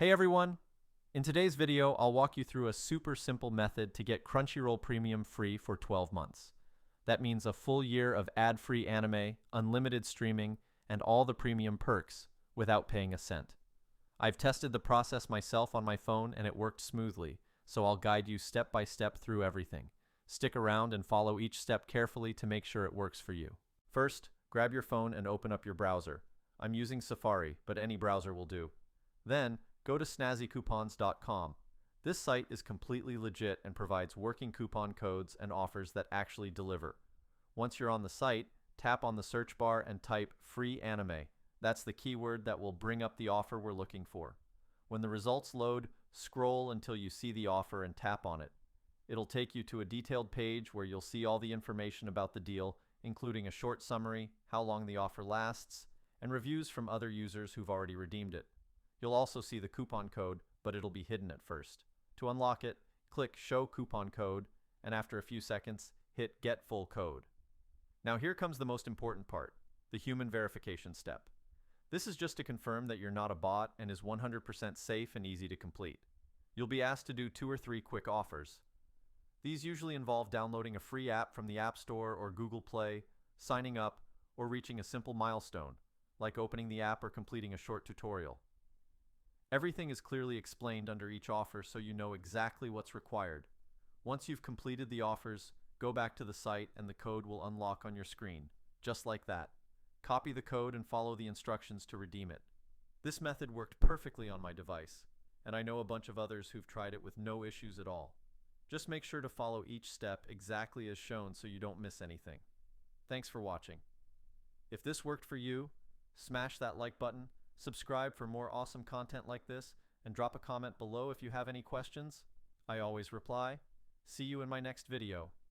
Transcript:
Hey everyone! In today's video, I'll walk you through a super simple method to get Crunchyroll Premium free for 12 months. That means a full year of ad-free anime, unlimited streaming, and all the premium perks without paying a cent. I've tested the process myself on my phone and it worked smoothly, so I'll guide you step by step through everything. Stick around and follow each step carefully to make sure it works for you. First, grab your phone and open up your browser. I'm using Safari, but any browser will do. Then, go to snazzycoupons.com. This site is completely legit and provides working coupon codes and offers that actually deliver. Once you're on the site, tap on the search bar and type free anime. That's the keyword that will bring up the offer we're looking for. When the results load, scroll until you see the offer and tap on it. It'll take you to a detailed page where you'll see all the information about the deal, including a short summary, how long the offer lasts, and reviews from other users who've already redeemed it. You'll also see the coupon code, but it'll be hidden at first. To unlock it, click Show Coupon Code, and after a few seconds, hit Get Full Code. Now here comes the most important part, the human verification step. This is just to confirm that you're not a bot and is 100% safe and easy to complete. You'll be asked to do 2 or 3 quick offers. These usually involve downloading a free app from the App Store or Google Play, signing up, or reaching a simple milestone, like opening the app or completing a short tutorial. Everything is clearly explained under each offer so you know exactly what's required. Once you've completed the offers, go back to the site and the code will unlock on your screen, just like that. Copy the code and follow the instructions to redeem it. This method worked perfectly on my device, and I know a bunch of others who've tried it with no issues at all. Just make sure to follow each step exactly as shown so you don't miss anything. Thanks for watching. If this worked for you, smash that like button, subscribe for more awesome content like this, and drop a comment below if you have any questions. I always reply. See you in my next video.